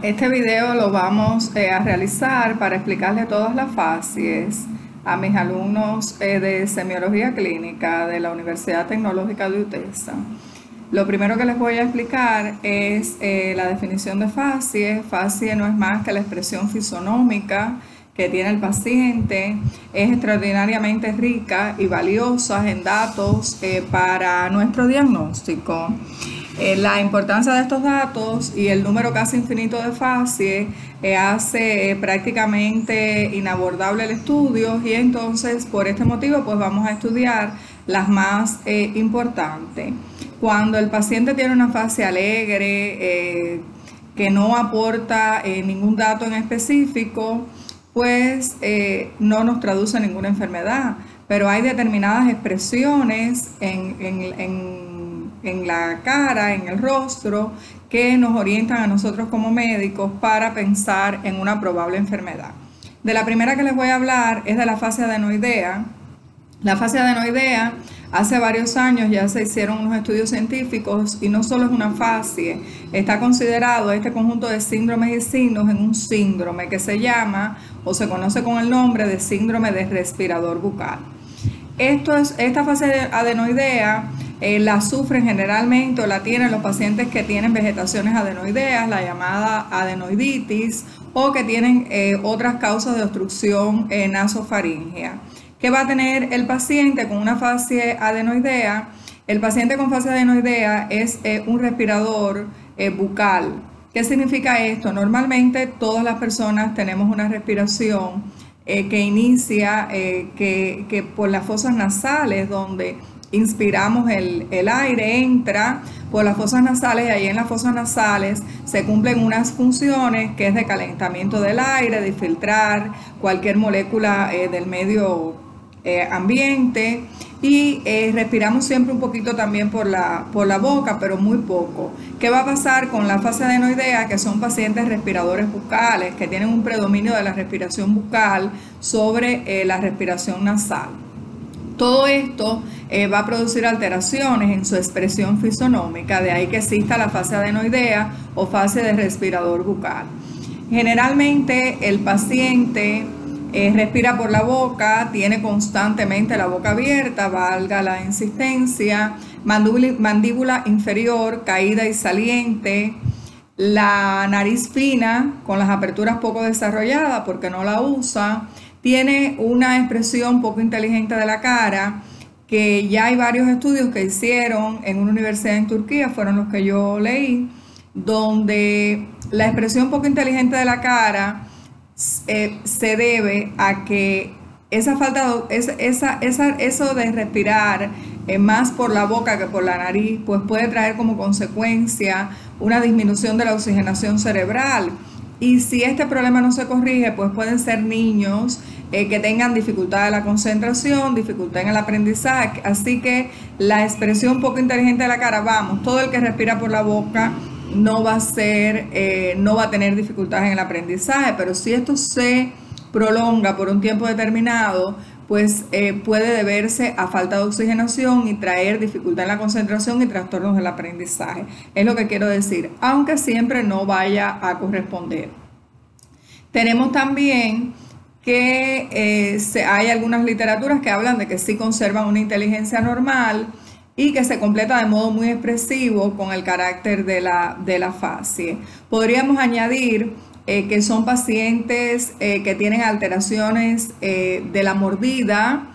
Este video lo vamos a realizar para explicarle todas las facies a mis alumnos de semiología clínica de la Universidad Tecnológica de UTESA. Lo primero que les voy a explicar es la definición de facie. Facie no es más que la expresión fisonómica que tiene el paciente. Es extraordinariamente rica y valiosa en datos para nuestro diagnóstico. La importancia de estos datos y el número casi infinito de facies hace prácticamente inabordable el estudio, y entonces por este motivo pues vamos a estudiar las más importantes. Cuando el paciente tiene una facie alegre que no aporta ningún dato en específico, pues no nos traduce ninguna enfermedad, pero hay determinadas expresiones en la cara, en el rostro, que nos orientan a nosotros como médicos para pensar en una probable enfermedad. De la primera que les voy a hablar es de la facie adenoidea. La facie adenoidea, hace varios años ya se hicieron unos estudios científicos y no solo es una facie, está considerado este conjunto de síndromes y signos en un síndrome que se llama o se conoce con el nombre de síndrome de respirador bucal. Esta facie adenoidea la sufren generalmente o la tienen los pacientes que tienen vegetaciones adenoideas, la llamada adenoiditis, o que tienen otras causas de obstrucción nasofaríngea. ¿Qué va a tener el paciente con una facie adenoidea? El paciente con facie adenoidea es un respirador bucal. ¿Qué significa esto? Normalmente todas las personas tenemos una respiración que inicia que por las fosas nasales, donde inspiramos el aire, entra por las fosas nasales, y ahí en las fosas nasales se cumplen unas funciones que es de calentamiento del aire, de filtrar cualquier molécula del medio ambiente, y respiramos siempre un poquito también por la boca, pero muy poco. ¿Qué va a pasar con la facie adenoidea? Que son pacientes respiradores bucales, que tienen un predominio de la respiración bucal sobre la respiración nasal. Todo esto va a producir alteraciones en su expresión fisonómica, de ahí que exista la facie adenoidea o facie de respirador bucal. Generalmente el paciente respira por la boca, tiene constantemente la boca abierta, valga la insistencia, mandíbula inferior caída y saliente, la nariz fina con las aperturas poco desarrolladas porque no la usa, tiene una expresión poco inteligente de la cara, que ya hay varios estudios que hicieron en una universidad en Turquía, fueron los que yo leí, donde la expresión poco inteligente de la cara se debe a que esa falta eso de respirar más por la boca que por la nariz, pues puede traer como consecuencia una disminución de la oxigenación cerebral. Y si este problema no se corrige, pues pueden ser niños que tengan dificultad de la concentración, dificultad en el aprendizaje. Así que la expresión poco inteligente de la cara, vamos, todo el que respira por la boca no va a tener dificultades en el aprendizaje, pero si esto se prolonga por un tiempo determinado, pues puede deberse a falta de oxigenación y traer dificultad en la concentración y trastornos del aprendizaje. Es lo que quiero decir, aunque siempre no vaya a corresponder. Tenemos también que hay algunas literaturas que hablan de que sí conservan una inteligencia normal y que se completa de modo muy expresivo con el carácter de la facie. Podríamos añadir que son pacientes que tienen alteraciones de la mordida,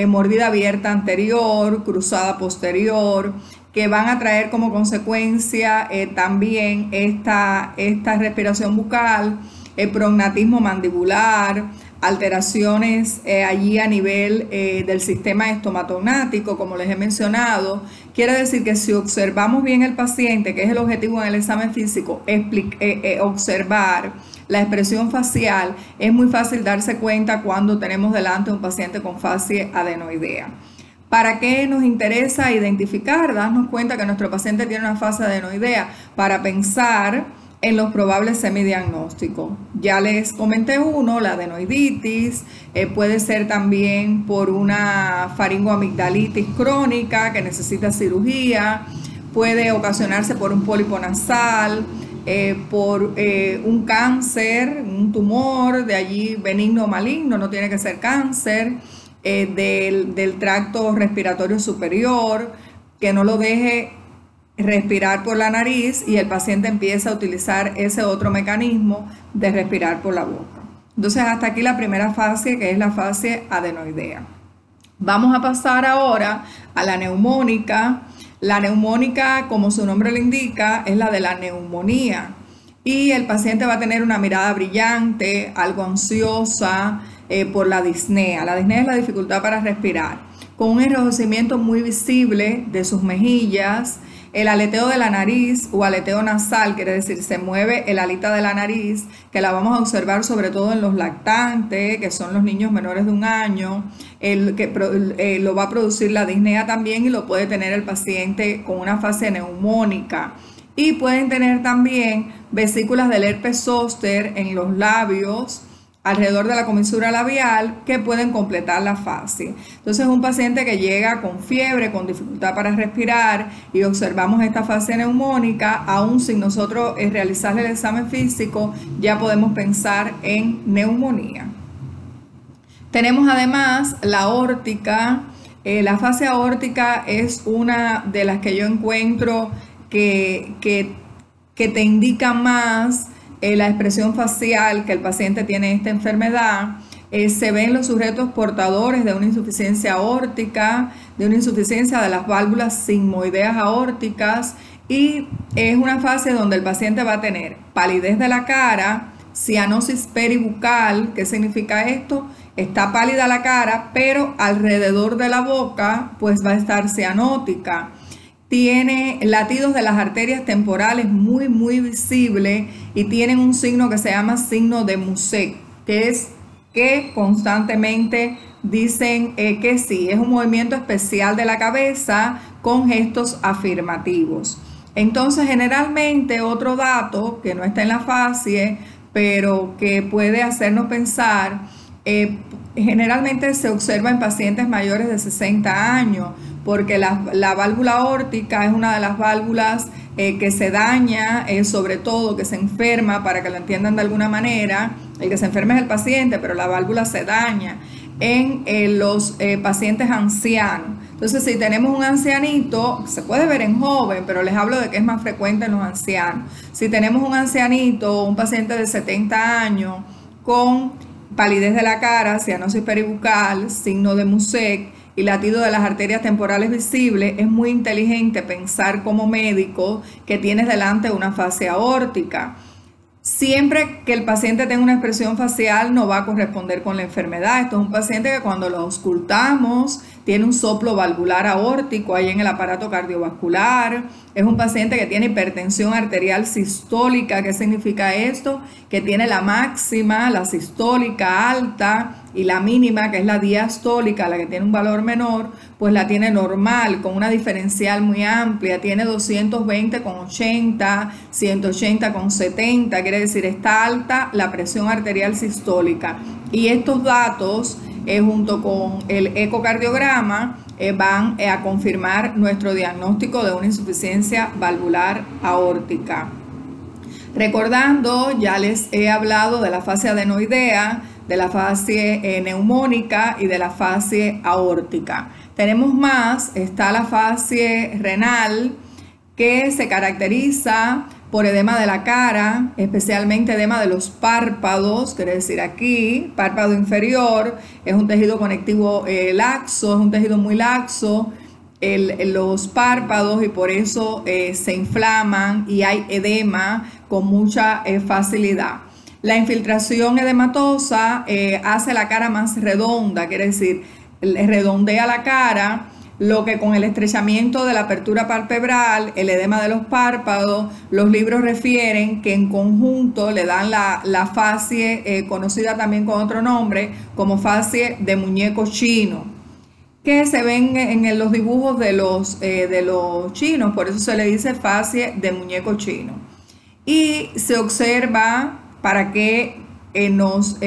mordida abierta anterior, cruzada posterior, que van a traer como consecuencia también esta respiración bucal, prognatismo mandibular, alteraciones allí a nivel del sistema estomatognático, como les he mencionado. Quiere decir que si observamos bien el paciente, que es el objetivo en el examen físico, observar la expresión facial, es muy fácil darse cuenta cuando tenemos delante un paciente con facie adenoidea. ¿Para qué nos interesa identificar, darnos cuenta que nuestro paciente tiene una facie adenoidea? Para pensar en los probables semidiagnósticos. Ya les comenté uno, la adenoiditis, puede ser también por una faringoamigdalitis crónica que necesita cirugía, puede ocasionarse por un pólipo nasal, por un cáncer, un tumor, de allí benigno o maligno, no tiene que ser cáncer, del tracto respiratorio superior, que no lo deje respirar por la nariz y el paciente empieza a utilizar ese otro mecanismo de respirar por la boca. Entonces hasta aquí la primera fase, que es la fase adenoidea. Vamos a pasar ahora a la neumónica. La neumónica, como su nombre lo indica, es la de la neumonía y el paciente va a tener una mirada brillante, algo ansiosa por la disnea. La disnea es la dificultad para respirar, con un enrojecimiento muy visible de sus mejillas, el aleteo de la nariz o aleteo nasal, quiere decir se mueve el alita de la nariz, que la vamos a observar sobre todo en los lactantes, que son los niños menores de 1 año, lo va a producir la disnea también y lo puede tener el paciente con una fase neumónica. Y pueden tener también vesículas del herpes zóster en los labios, alrededor de la comisura labial, que pueden completar la fase. Entonces un paciente que llega con fiebre, con dificultad para respirar y observamos esta fase neumónica, aún sin nosotros realizarle el examen físico, ya podemos pensar en neumonía. Tenemos además la aórtica. La fase aórtica es una de las que yo encuentro que te indica más la expresión facial que el paciente tiene esta enfermedad. Se ven los sujetos portadores de una insuficiencia aórtica, de una insuficiencia de las válvulas sigmoideas aórticas, y es una fase donde el paciente va a tener palidez de la cara, cianosis peribucal. ¿Qué significa esto? Está pálida la cara, pero alrededor de la boca pues va a estar cianótica. Tiene latidos de las arterias temporales muy visibles y tienen un signo que se llama signo de Mussec, que es que constantemente dicen que sí, es un movimiento especial de la cabeza con gestos afirmativos. Entonces, generalmente otro dato que no está en la fase, pero que puede hacernos pensar, generalmente se observa en pacientes mayores de 60 años, porque la válvula aórtica es una de las válvulas que se daña, sobre todo que se enferma, para que lo entiendan de alguna manera. El que se enferma es el paciente, pero la válvula se daña en los pacientes ancianos. Entonces, si tenemos un ancianito, se puede ver en joven, pero les hablo de que es más frecuente en los ancianos. Si tenemos un ancianito, un paciente de 70 años con palidez de la cara, cianosis peribucal, signo de Mussec y latido de las arterias temporales visibles, es muy inteligente pensar como médico que tienes delante una fase aórtica. Siempre que el paciente tenga una expresión facial no va a corresponder con la enfermedad. Esto es un paciente que cuando lo auscultamos tiene un soplo valvular aórtico ahí en el aparato cardiovascular. Es un paciente que tiene hipertensión arterial sistólica. ¿Qué significa esto? Que tiene la máxima, la sistólica alta, y la mínima, que es la diastólica, la que tiene un valor menor, pues la tiene normal, con una diferencial muy amplia. Tiene 220/80, 180/70, quiere decir está alta la presión arterial sistólica. Y estos datos, junto con el ecocardiograma, van a confirmar nuestro diagnóstico de una insuficiencia valvular aórtica. Recordando, ya les he hablado de la fase adenoidea, de la fase neumónica y de la fase aórtica. Tenemos más, está la fase renal, que se caracteriza por edema de la cara, especialmente edema de los párpados, quiere decir aquí, párpado inferior, es un tejido conectivo laxo, es un tejido muy laxo, los párpados, y por eso se inflaman y hay edema con mucha facilidad. La infiltración edematosa hace la cara más redonda, quiere decir, redondea la cara, lo que con el estrechamiento de la apertura palpebral, el edema de los párpados, los libros refieren que en conjunto le dan la fascie, conocida también con otro nombre, como fascie de muñeco chino, que se ven en los dibujos de los chinos, por eso se le dice fascie de muñeco chino. Y se observa para qué nos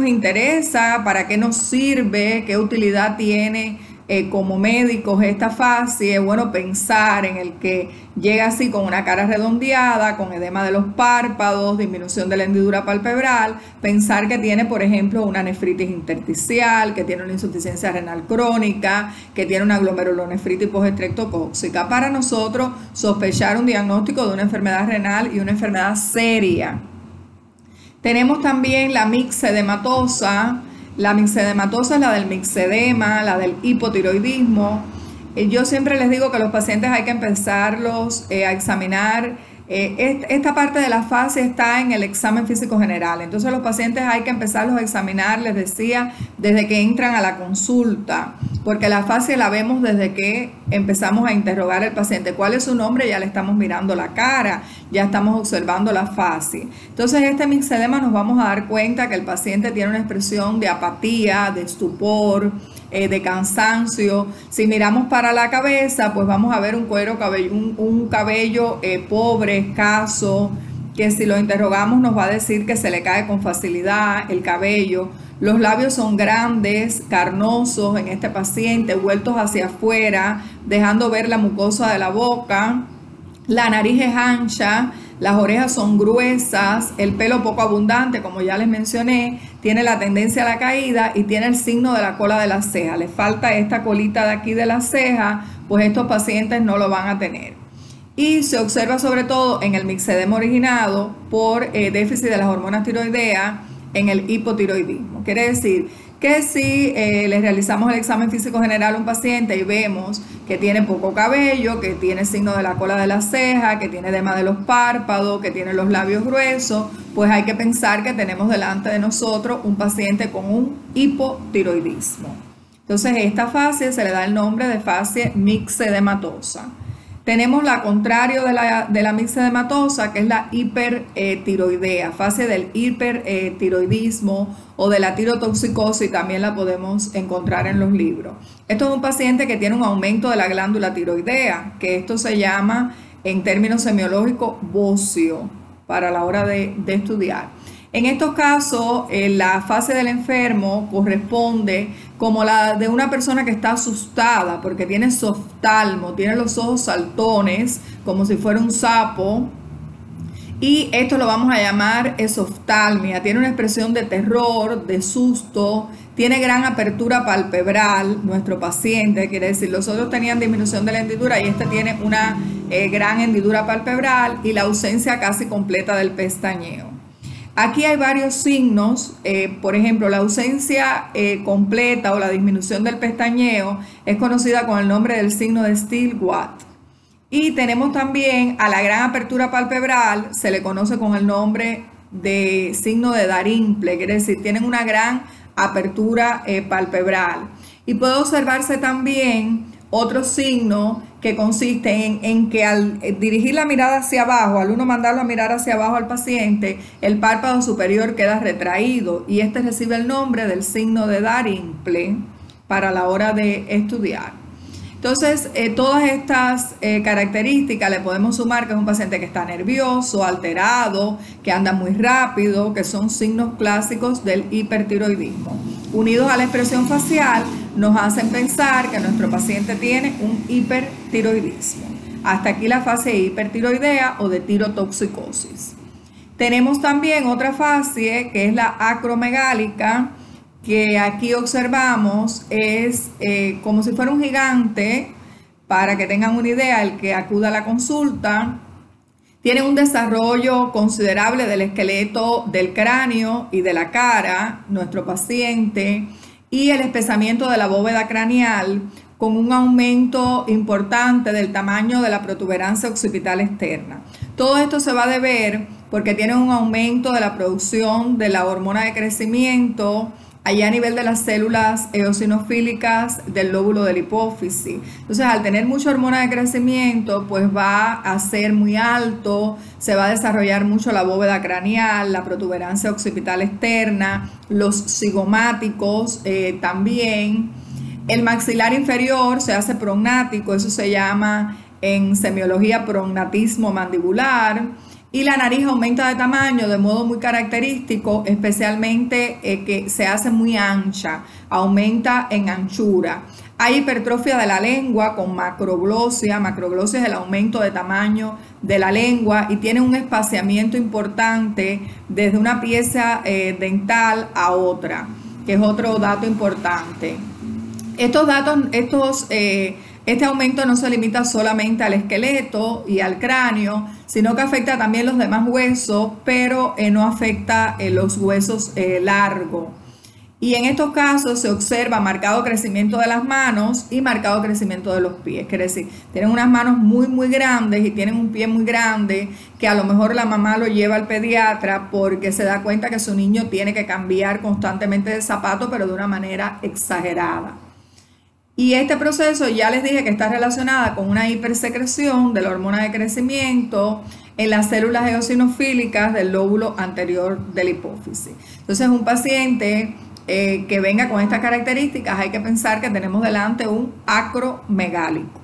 interesa, para qué nos sirve, qué utilidad tiene como médicos esta fascie, es bueno pensar en el que llega así con una cara redondeada, con edema de los párpados, disminución de la hendidura palpebral, pensar que tiene, por ejemplo, una nefritis intersticial, que tiene una insuficiencia renal crónica, que tiene una glomerulonefritis postestreptocóxica, para nosotros sospechar un diagnóstico de una enfermedad renal y una enfermedad seria. Tenemos también la mixedematosa. La mixedematosa es la del mixedema, la del hipotiroidismo. Yo siempre les digo que los pacientes hay que empezarlos a examinar. Esta parte de la fascia está en el examen físico general. Entonces los pacientes hay que empezarlos a examinar, les decía, desde que entran a la consulta, porque la fascia la vemos desde que empezamos a interrogar al paciente. ¿Cuál es su nombre? Ya le estamos mirando la cara, ya estamos observando la fascia. Entonces este mixedema nos vamos a dar cuenta que el paciente tiene una expresión de apatía, de estupor, de cansancio. Si miramos para la cabeza, pues vamos a ver un cabello pobre, escaso, que si lo interrogamos nos va a decir que se le cae con facilidad el cabello. Los labios son grandes, carnosos en este paciente, vueltos hacia afuera, dejando ver la mucosa de la boca. La nariz es ancha, las orejas son gruesas, el pelo poco abundante, como ya les mencioné, tiene la tendencia a la caída y tiene el signo de la cola de la ceja. Le falta esta colita de aquí de la ceja, pues estos pacientes no lo van a tener. Y se observa sobre todo en el mixedema originado por déficit de las hormonas tiroideas en el hipotiroidismo. Quiere decir que si le realizamos el examen físico general a un paciente y vemos que tiene poco cabello, que tiene signo de la cola de la ceja, que tiene edema de los párpados, que tiene los labios gruesos, pues hay que pensar que tenemos delante de nosotros un paciente con un hipotiroidismo. Entonces esta fascia se le da el nombre de fascia mixedematosa. Tenemos la contrario de la mixedematosa, que es la hipertiroidea, fase del hipertiroidismo o de la tirotoxicosis, también la podemos encontrar en los libros. Esto es un paciente que tiene un aumento de la glándula tiroidea, que esto se llama en términos semiológicos bocio para la hora de estudiar. En estos casos, la fase del enfermo corresponde como la de una persona que está asustada porque tiene softalmo, tiene los ojos saltones como si fuera un sapo, y esto lo vamos a llamar esoftalmia. Tiene una expresión de terror, de susto, tiene gran apertura palpebral. Nuestro paciente, quiere decir, los otros tenían disminución de la hendidura y este tiene una gran hendidura palpebral y la ausencia casi completa del pestañeo. Aquí hay varios signos, por ejemplo, la ausencia completa o la disminución del pestañeo es conocida con el nombre del signo de Still-Watt. Y tenemos también a la gran apertura palpebral, se le conoce con el nombre de signo de Darimple, quiere decir, tienen una gran apertura palpebral. Y puede observarse también otro signo que consiste en que al dirigir la mirada hacia abajo, al uno mandarlo a mirar hacia abajo al paciente, el párpado superior queda retraído y este recibe el nombre del signo de Darimple para la hora de estudiar. Entonces, todas estas características le podemos sumar que es un paciente que está nervioso, alterado, que anda muy rápido, que son signos clásicos del hipertiroidismo. Unidos a la expresión facial, nos hacen pensar que nuestro paciente tiene un hipertiroidismo. Hasta aquí la fase hipertiroidea o de tirotoxicosis. Tenemos también otra fase que es la acromegálica, que aquí observamos es como si fuera un gigante. Para que tengan una idea, el que acuda a la consulta tiene un desarrollo considerable del esqueleto del cráneo y de la cara, nuestro paciente, y el espesamiento de la bóveda craneal con un aumento importante del tamaño de la protuberancia occipital externa. Todo esto se va a deber porque tiene un aumento de la producción de la hormona de crecimiento allá a nivel de las células eosinofílicas del lóbulo de la hipófisis. Entonces, al tener mucha hormona de crecimiento, pues va a ser muy alto, se va a desarrollar mucho la bóveda craneal, la protuberancia occipital externa, los cigomáticos también. El maxilar inferior se hace prognático, eso se llama en semiología prognatismo mandibular. Y la nariz aumenta de tamaño de modo muy característico, especialmente que se hace muy ancha, aumenta en anchura. Hay hipertrofia de la lengua con macroglosia. Macroglosia es el aumento de tamaño de la lengua y tiene un espaciamiento importante desde una pieza dental a otra, que es otro dato importante. Este aumento no se limita solamente al esqueleto y al cráneo, sino que afecta también los demás huesos, pero no afecta los huesos largos. Y en estos casos se observa marcado crecimiento de las manos y marcado crecimiento de los pies. Quiere decir, tienen unas manos muy grandes y tienen un pie muy grande, que a lo mejor la mamá lo lleva al pediatra porque se da cuenta que su niño tiene que cambiar constantemente de zapato, pero de una manera exagerada. Y este proceso ya les dije que está relacionada con una hipersecreción de la hormona de crecimiento en las células eosinofílicas del lóbulo anterior de la hipófisis. Entonces, un paciente que venga con estas características, hay que pensar que tenemos delante un acromegálico.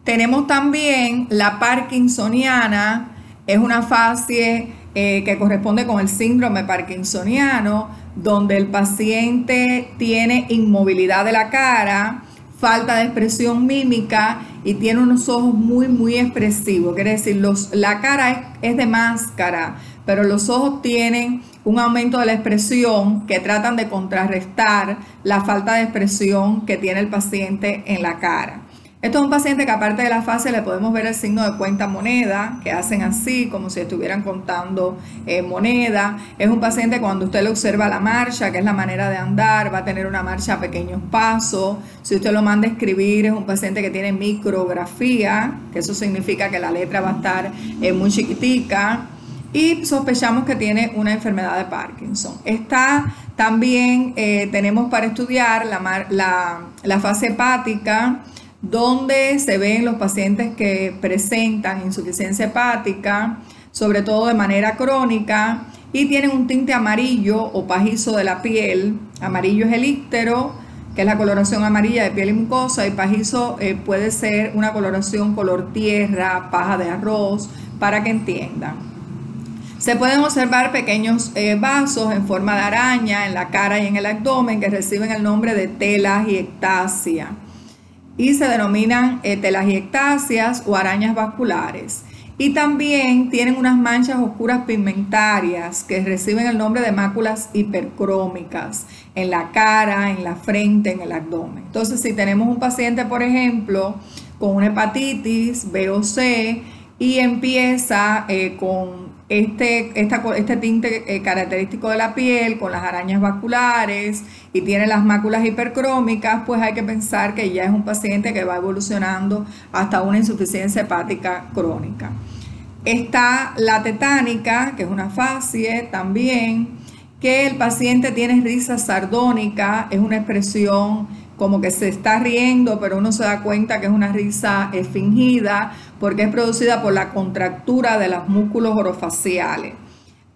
Tenemos también la parkinsoniana, es una fase que corresponde con el síndrome parkinsoniano, donde el paciente tiene inmovilidad de la cara, falta de expresión mímica y tiene unos ojos muy expresivos. Quiere decir, la cara es de máscara, pero los ojos tienen un aumento de la expresión que tratan de contrarrestar la falta de expresión que tiene el paciente en la cara. Esto es un paciente que aparte de la fase le podemos ver el signo de cuenta moneda, que hacen así como si estuvieran contando moneda. Es un paciente cuando usted le observa la marcha, que es la manera de andar, va a tener una marcha a pequeños pasos. Si usted lo manda a escribir, es un paciente que tiene micrografía, que eso significa que la letra va a estar muy chiquitica. Y sospechamos que tiene una enfermedad de Parkinson. También tenemos para estudiar la fase hepática, donde se ven los pacientes que presentan insuficiencia hepática, sobre todo de manera crónica, y tienen un tinte amarillo o pajizo de la piel. Amarillo es el íctero, que es la coloración amarilla de piel y mucosa, y pajizo puede ser una coloración color tierra, paja de arroz, para que entiendan. Se pueden observar pequeños vasos en forma de araña en la cara y en el abdomen que reciben el nombre de telangiectasia y se denominan telangiectasias o arañas vasculares. Y también tienen unas manchas oscuras pigmentarias que reciben el nombre de máculas hipercrómicas en la cara, en la frente, en el abdomen. Entonces, si tenemos un paciente, por ejemplo, con una hepatitis B o C y empieza con este tinte característico de la piel, con las arañas vasculares y tiene las máculas hipercrómicas, pues hay que pensar que ya es un paciente que va evolucionando hasta una insuficiencia hepática crónica. Está la tetánica, que es una fase también, que el paciente tiene risa sardónica, es una expresión como que se está riendo, pero uno se da cuenta que es una risa fingida porque es producida por la contractura de los músculos orofaciales.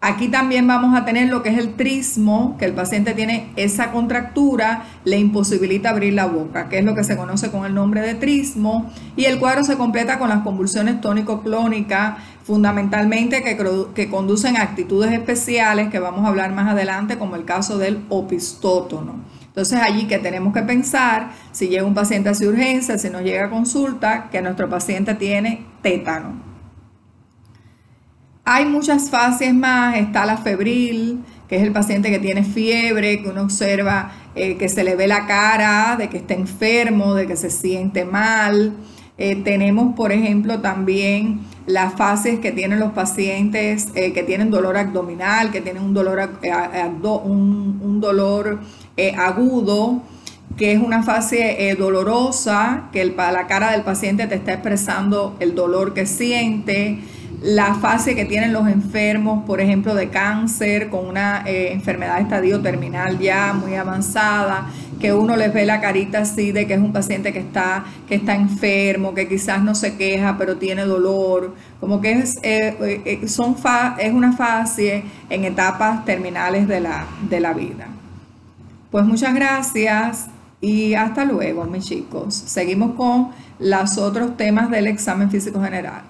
Aquí también vamos a tener lo que es el trismo, que el paciente tiene esa contractura, le imposibilita abrir la boca, que es lo que se conoce con el nombre de trismo, y el cuadro se completa con las convulsiones tónico-clónicas, fundamentalmente que conducen a actitudes especiales que vamos a hablar más adelante, como el caso del opistótono. Entonces allí que tenemos que pensar, si llega un paciente hacia urgencia, si nos llega a consulta, que nuestro paciente tiene tétano. Hay muchas fases más, está la febril, que es el paciente que tiene fiebre, que uno observa que se le ve la cara, de que está enfermo, de que se siente mal. Tenemos, por ejemplo, también las fases que tienen los pacientes que tienen dolor abdominal, que tienen un dolor agudo, que es una fase dolorosa, que la cara del paciente te está expresando el dolor que siente. La fase que tienen los enfermos, por ejemplo, de cáncer, con una enfermedad de estadio terminal ya muy avanzada, que uno les ve la carita así de que es un paciente que está enfermo, que quizás no se queja, pero tiene dolor, como que es una fase en etapas terminales de la vida. Pues muchas gracias y hasta luego, mis chicos. Seguimos con los otros temas del examen físico general.